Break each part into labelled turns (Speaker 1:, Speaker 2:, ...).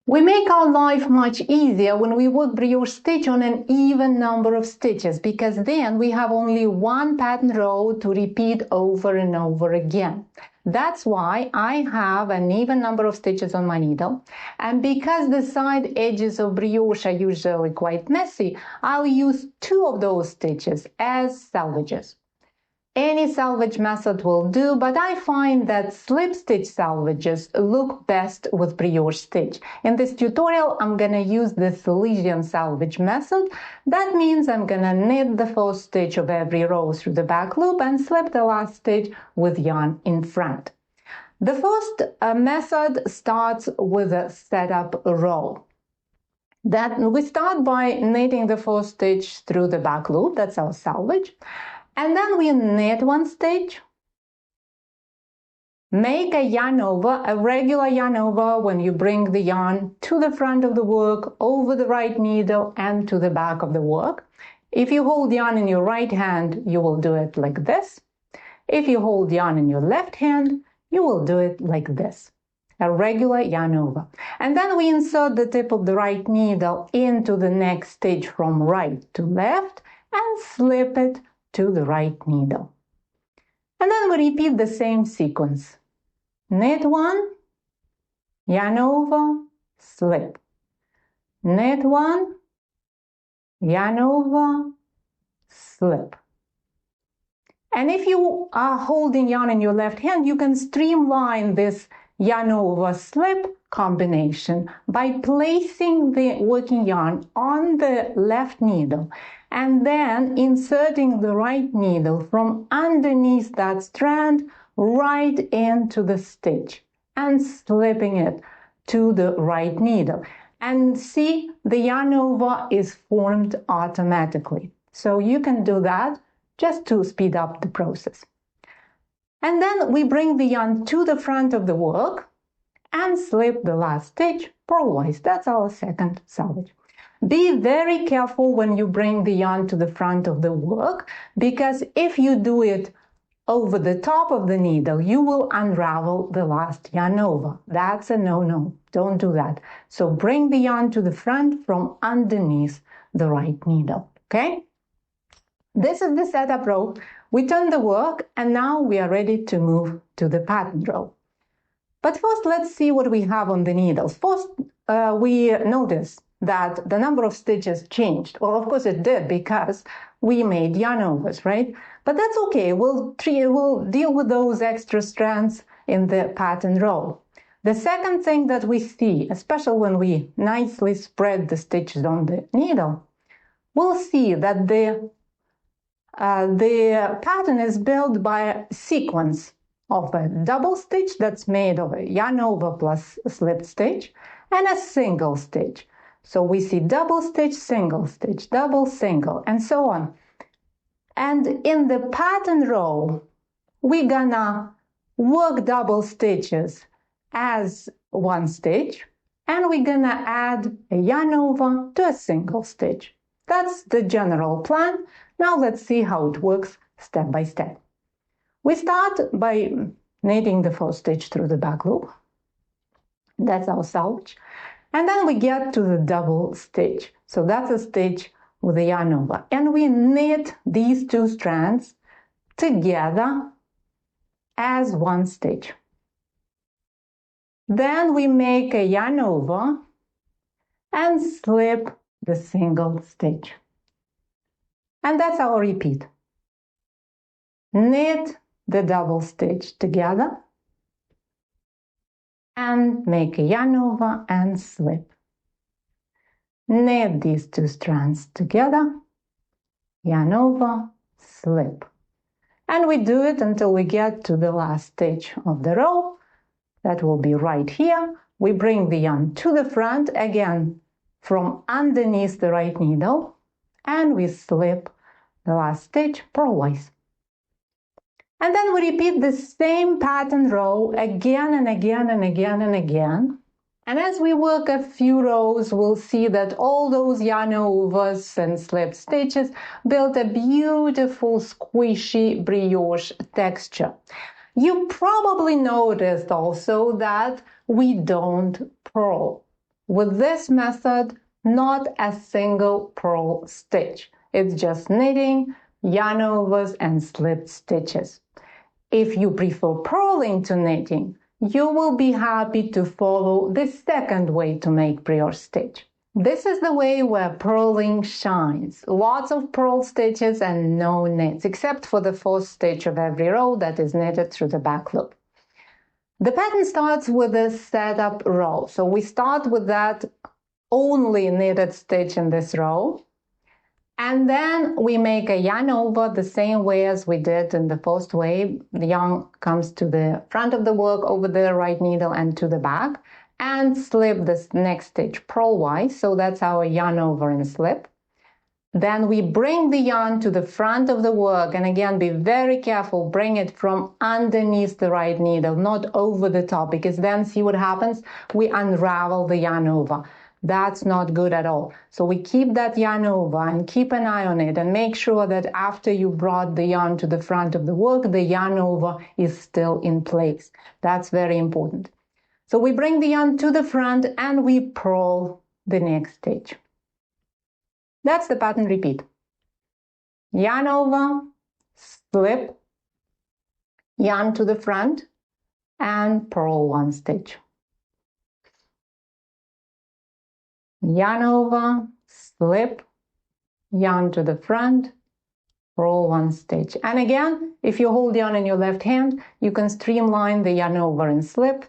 Speaker 1: We make our life much easier when we work brioche stitch on an even number of stitches, because then we have only one pattern row to repeat over and over again. That's why I have an even number of stitches on my needle, and because the side edges of brioche are usually quite messy, I'll use 2 of those stitches as salvages. Any salvage method will do, but I find that slip stitch salvages look best with brioche stitch. In this tutorial, I'm gonna use the Silesian salvage method. That means I'm gonna knit the first stitch of every row through the back loop and slip the last stitch with yarn in front. The first method starts with a setup row. That we start by knitting the first stitch through the back loop, that's our salvage. And then we knit 1 stitch, make a yarn over, a regular yarn over when you bring the yarn to the front of the work, over the right needle and to the back of the work. If you hold yarn in your right hand, you will do it like this. If you hold yarn in your left hand, you will do it like this. A regular yarn over. And then we insert the tip of the right needle into the next stitch from right to left and slip it to the right needle. And then we repeat the same sequence. Knit 1, yarn over, slip. Knit 1, yarn over, slip. And if you are holding yarn in your left hand, you can streamline this yarn over slip combination by placing the working yarn on the left needle and then inserting the right needle from underneath that strand right into the stitch and slipping it to the right needle. And see, the yarn over is formed automatically. So you can do that just to speed up the process. And then we bring the yarn to the front of the work and slip the last stitch purlwise. That's our second salvage. Be very careful when you bring the yarn to the front of the work, because if you do it over the top of the needle, you will unravel the last yarn over. That's a no-no. Don't do that. So bring the yarn to the front from underneath the right needle, okay? This is the setup row. We turn the work and now we are ready to move to the pattern row. But first, let's see what we have on the needles. First, we notice that the number of stitches changed. Well, of course it did, because we made yarn overs, right? But that's okay. We'll deal with those extra strands in the pattern row. The second thing that we see, especially when we nicely spread the stitches on the needle, we'll see that the pattern is built by a sequence of a double stitch that's made of a yarn over plus a slipped stitch and a single stitch. So we see double stitch, double, single, and so on. And in the pattern row, we're gonna work double stitches as 1 stitch, and we're gonna add a yarn over to a single stitch. That's the general plan. Now let's see how it works step by step. We start by knitting the first stitch through the back loop. That's our salvage. And then we get to the double stitch. So that's a stitch with a yarn over. And we knit these 2 strands together as 1 stitch. Then we make a yarn over and slip the single stitch. And that's our repeat. Knit the double stitch together and make a yarn over and slip. Knit these 2 strands together, yarn over, slip. And we do it until we get to the last stitch of the row. That will be right here. We bring the yarn to the front again from underneath the right needle and we slip the last stitch purlwise. And then we repeat the same pattern row again and again and again and again. And as we work a few rows, we'll see that all those yarn overs and slip stitches build a beautiful squishy brioche texture. You probably noticed also that we don't purl. With this method, not a single purl stitch. It's just knitting, yarn overs, and slipped stitches. If you prefer purling to knitting, you will be happy to follow the second way to make brioche stitch. This is the way where purling shines. Lots of purl stitches and no knits, except for the fourth stitch of every row that is knitted through the back loop. The pattern starts with a setup row. So we start with that only knitted stitch in this row. And then we make a yarn over the same way as we did in the first way. The yarn comes to the front of the work over the right needle and to the back, and slip this next stitch purlwise. So that's our yarn over and slip. Then we bring the yarn to the front of the work, and again, be very careful, bring it from underneath the right needle, not over the top, because then see what happens? We unravel the yarn over. That's not good at all. So we keep that yarn over and keep an eye on it and make sure that after you brought the yarn to the front of the work, the yarn over is still in place. That's very important. So we bring the yarn to the front and we purl the next stitch. That's the pattern repeat. Yarn over, slip, yarn to the front, and purl one stitch. Yarn over, slip, yarn to the front, purl one stitch. And again, if you hold yarn in your left hand, you can streamline the yarn over and slip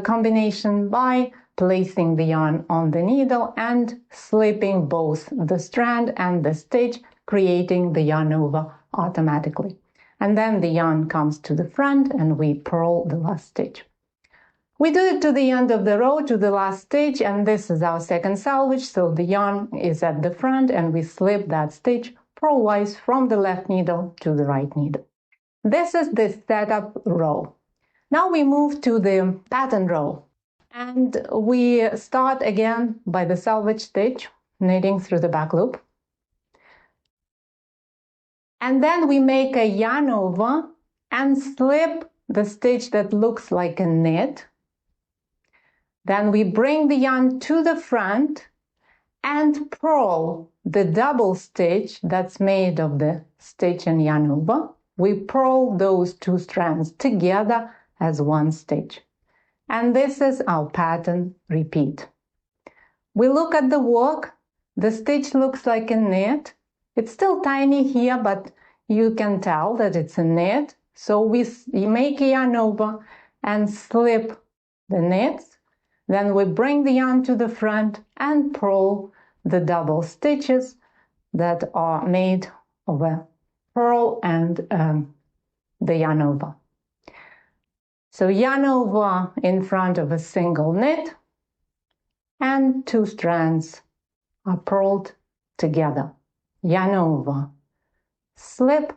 Speaker 1: combination by placing the yarn on the needle and slipping both the strand and the stitch, creating the yarn over automatically. And then the yarn comes to the front and we purl the last stitch. We do it to the end of the row, to the last stitch, and this is our second salvage. So the yarn is at the front and we slip that stitch purlwise from the left needle to the right needle. This is the setup row. Now we move to the pattern row. And we start again by the salvage stitch, knitting through the back loop. And then we make a yarn over and slip the stitch that looks like a knit. Then we bring the yarn to the front and purl the double stitch that's made of the stitch and yarn over. We purl those two strands together as one stitch. And this is our pattern repeat. We look at the work. The stitch looks like a knit. It's still tiny here, but you can tell that it's a knit. So we make a yarn over and slip the knits. Then we bring the yarn to the front and purl the double stitches that are made of a purl and the yarn over. So yarn over in front of a single knit, and two strands are purled together. Yarn over, slip,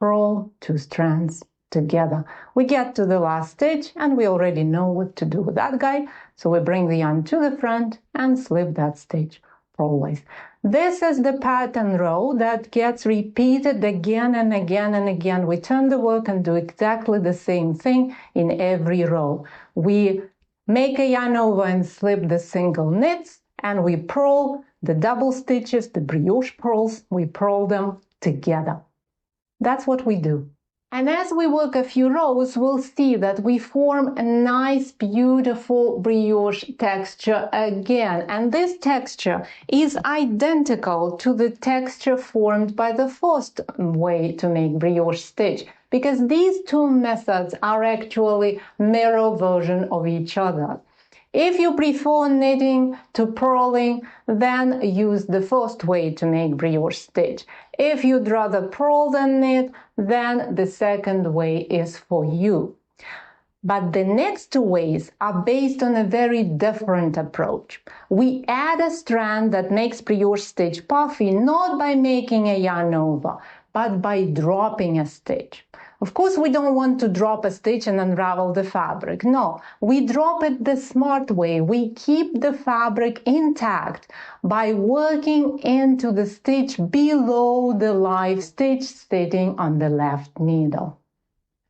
Speaker 1: purl, two strands together. We get to the last stitch and we already know what to do with that guy. So we bring the yarn to the front and slip that stitch purlwise. This is the pattern row that gets repeated again and again and again. We turn the work and do exactly the same thing in every row. We make a yarn over and slip the single knits, and we purl the double stitches, the brioche purls, we purl them together. That's what we do. And as we work a few rows, we'll see that we form a nice, beautiful brioche texture again. And this texture is identical to the texture formed by the first way to make brioche stitch, because these two methods are actually mirror version of each other. If you prefer knitting to purling, then use the first way to make brioche stitch. If you'd rather purl than knit, then the second way is for you. But the next two ways are based on a very different approach. We add a strand that makes brioche stitch puffy not by making a yarn over, but by dropping a stitch. Of course, we don't want to drop a stitch and unravel the fabric. No, we drop it the smart way. We keep the fabric intact by working into the stitch below the live stitch sitting on the left needle.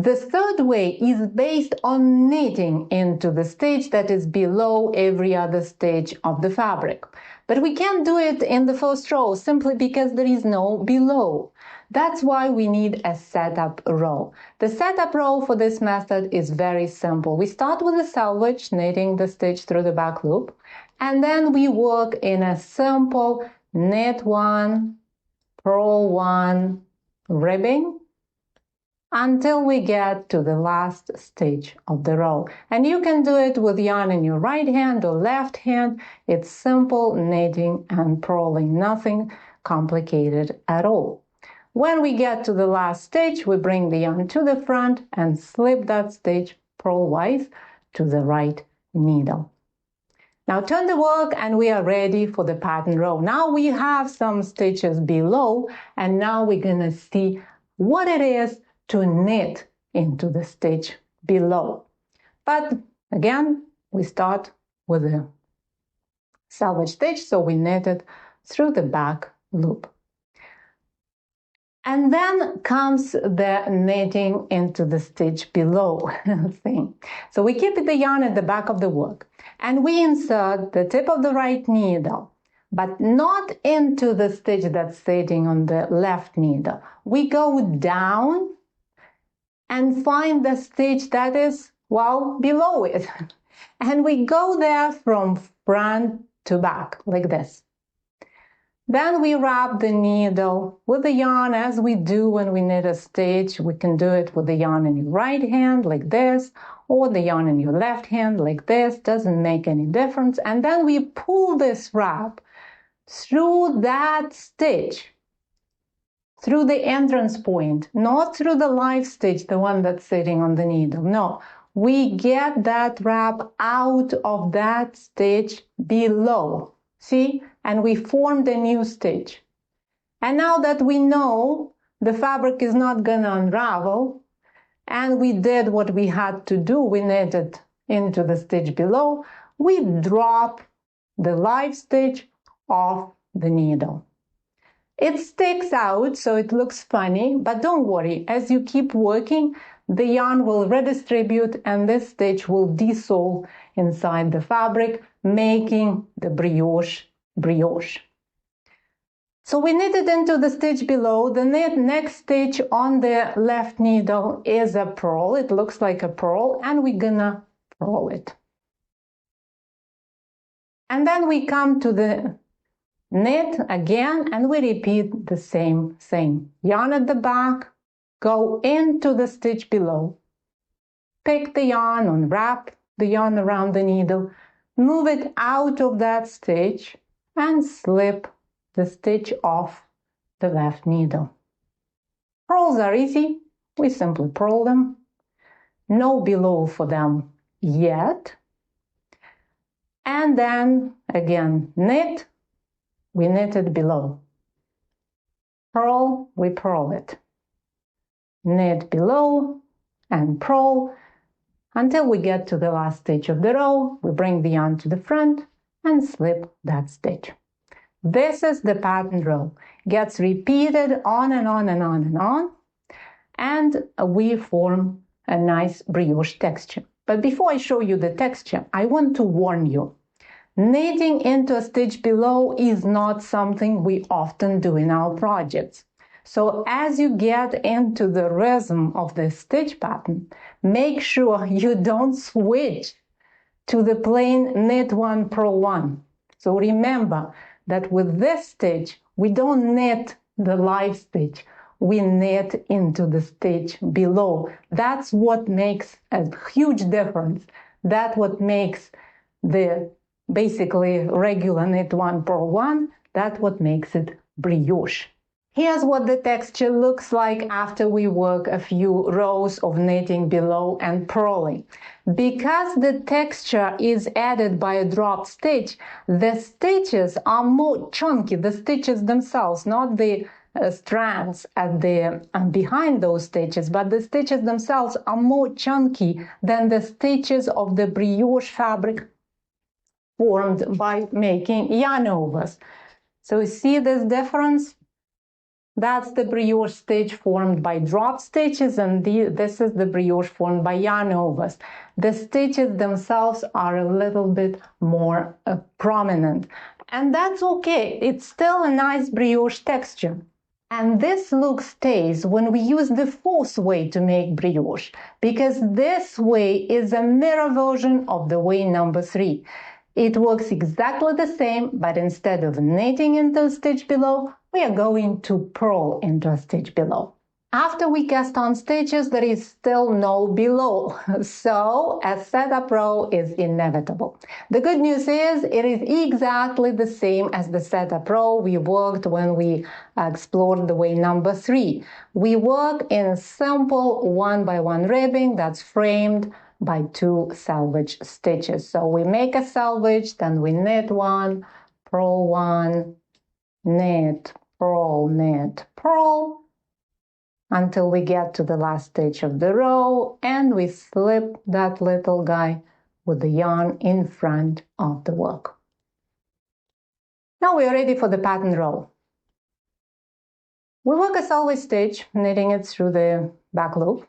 Speaker 1: The third way is based on knitting into the stitch that is below every other stitch of the fabric. But we can't do it in the first row simply because there is no below. That's why we need a setup row. The setup row for this method is very simple. We start with a selvage, knitting the stitch through the back loop, and then we work in a simple knit one, purl one, ribbing, until we get to the last stitch of the row. And you can do it with yarn in your right hand or left hand. It's simple knitting and purling, nothing complicated at all. When we get to the last stitch, we bring the yarn to the front and slip that stitch purlwise to the right needle. Now turn the work and we are ready for the pattern row. Now we have some stitches below, and now we're gonna see what it is to knit into the stitch below. But again, we start with a selvage stitch, so we knit it through the back loop. And then comes the knitting into the stitch below thing. So we keep the yarn at the back of the work and we insert the tip of the right needle, but not into the stitch that's sitting on the left needle. We go down and find the stitch that is, well, below it. And we go there from front to back, like this. Then we wrap the needle with the yarn as we do when we knit a stitch. We can do it with the yarn in your right hand, like this, or the yarn in your left hand, like this. Doesn't make any difference. And then we pull this wrap through that stitch, through the entrance point, not through the live stitch, the one that's sitting on the needle. No, we get that wrap out of that stitch below. See? And we formed a new stitch. And now that we know the fabric is not gonna unravel, and we did what we had to do, we knitted into the stitch below, we drop the live stitch off the needle. It sticks out, so it looks funny, but don't worry, as you keep working, the yarn will redistribute and this stitch will dissolve inside the fabric, making the brioche. So we knitted into the stitch below. The next stitch on the left needle is a purl. It looks like a purl, and we're gonna purl it. And then we come to the knit again, and we repeat the same thing. Yarn at the back, go into the stitch below, pick the yarn, unwrap the yarn around the needle, move it out of that stitch, and slip the stitch off the left needle. Purls are easy. We simply purl them. No below for them yet. And then again, knit. We knit it below. Purl, we purl it. Knit below and purl until we get to the last stitch of the row. We bring the yarn to the front and slip that stitch. This is the pattern row. Gets repeated on and on and on and on, and we form a nice brioche texture. But before I show you the texture, I want to warn you. Knitting into a stitch below is not something we often do in our projects. So as you get into the rhythm of the stitch pattern, make sure you don't switch to the plain knit one, purl one. So remember that with this stitch, we don't knit the live stitch, we knit into the stitch below. That's what makes a huge difference. That's what makes the basically regular knit one, purl one, that's what makes it brioche. Here's what the texture looks like after we work a few rows of knitting below and purling. Because the texture is added by a dropped stitch, the stitches are more chunky, the stitches themselves, not the strands at the behind those stitches, but the stitches themselves are more chunky than the stitches of the brioche fabric formed by making yarn overs. So you see this difference? That's the brioche stitch formed by drop stitches, and this is the brioche formed by yarn overs. The stitches themselves are a little bit more prominent, and that's okay. It's still a nice brioche texture. And this look stays when we use the fourth way to make brioche, because this way is a mirror version of the way number 3. It works exactly the same, but instead of knitting into a stitch below, we are going to purl into a stitch below. After we cast on stitches, there is still no below, so a setup row is inevitable. The good news is it is exactly the same as the setup row we worked when we explored the way number 3. We work in simple 1-by-1 ribbing that's framed by 2 selvage stitches. So we make a selvage, then we knit 1, purl 1, knit, purl, until we get to the last stitch of the row, and we slip that little guy with the yarn in front of the work. Now we are ready for the pattern row. We work a selvage stitch, knitting it through the back loop.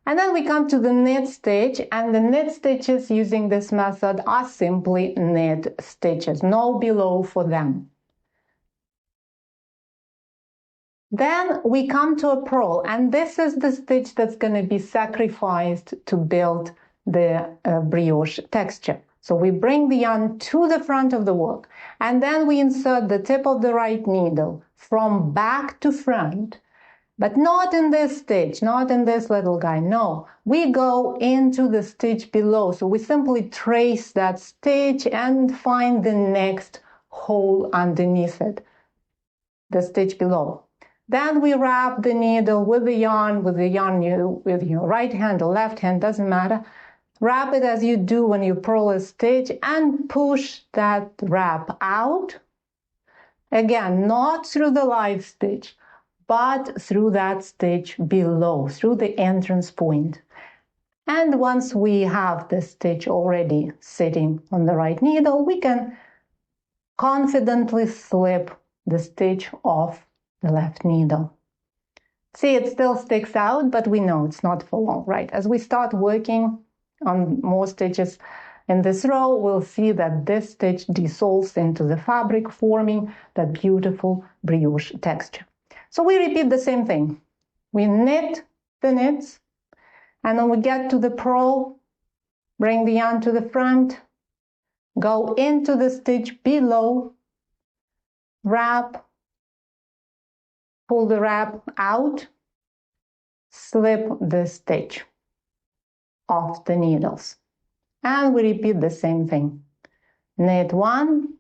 Speaker 1: And then we come to the knit stitch, and the knit stitches using this method are simply knit stitches, no below for them. Then we come to a purl, and this is the stitch that's going to be sacrificed to build the brioche texture. So we bring the yarn to the front of the work, and then we insert the tip of the right needle from back to front. But not in this stitch, not in this little guy, no. We go into the stitch below, so we simply trace that stitch and find the next hole underneath it, the stitch below. Then we wrap the needle with the yarn with your right hand or left hand, doesn't matter. Wrap it as you do when you purl a stitch and push that wrap out. Again, not through the live stitch, but through that stitch below, through the entrance point. And once we have the stitch already sitting on the right needle, we can confidently slip the stitch off the left needle. See, it still sticks out, but we know it's not for long, right? As we start working on more stitches in this row, we'll see that this stitch dissolves into the fabric, forming that beautiful brioche texture. So we repeat the same thing. We knit the knits, and when we get to the purl, bring the yarn to the front, go into the stitch below, wrap, pull the wrap out, slip the stitch off the needles. And we repeat the same thing. Knit 1,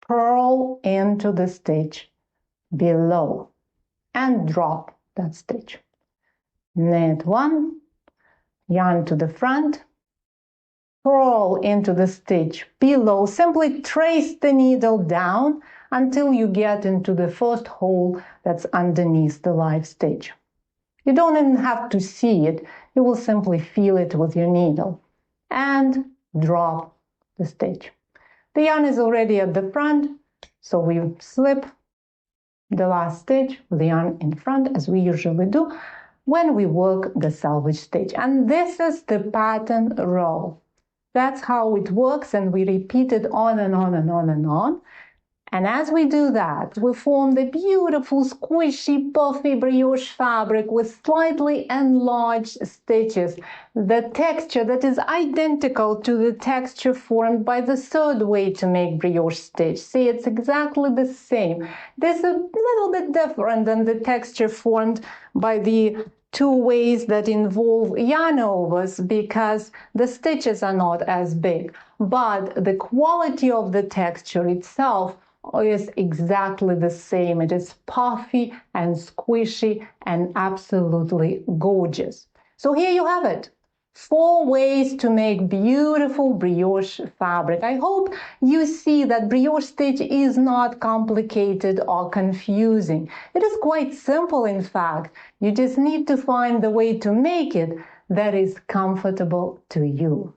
Speaker 1: purl into the stitch below, and drop that stitch. Knit 1, yarn to the front, purl into the stitch below, simply trace the needle down until you get into the first hole that's underneath the live stitch. You don't even have to see it, you will simply feel it with your needle, and drop the stitch. The yarn is already at the front, so we slip the last stitch with the yarn in front, as we usually do when we work the selvage stitch. And this is the pattern row. That's how it works, and we repeat it on and on and on and on. And as we do that, we form the beautiful, squishy, puffy brioche fabric with slightly enlarged stitches. The texture that is identical to the texture formed by the third way to make brioche stitch. See, it's exactly the same. This is a little bit different than the texture formed by the 2 ways that involve yarn overs, because the stitches are not as big. But the quality of the texture itself is exactly the same. It is puffy and squishy and absolutely gorgeous. So here you have it. 4 ways to make beautiful brioche fabric. I hope you see that brioche stitch is not complicated or confusing. It is quite simple, in fact. You just need to find the way to make it that is comfortable to you.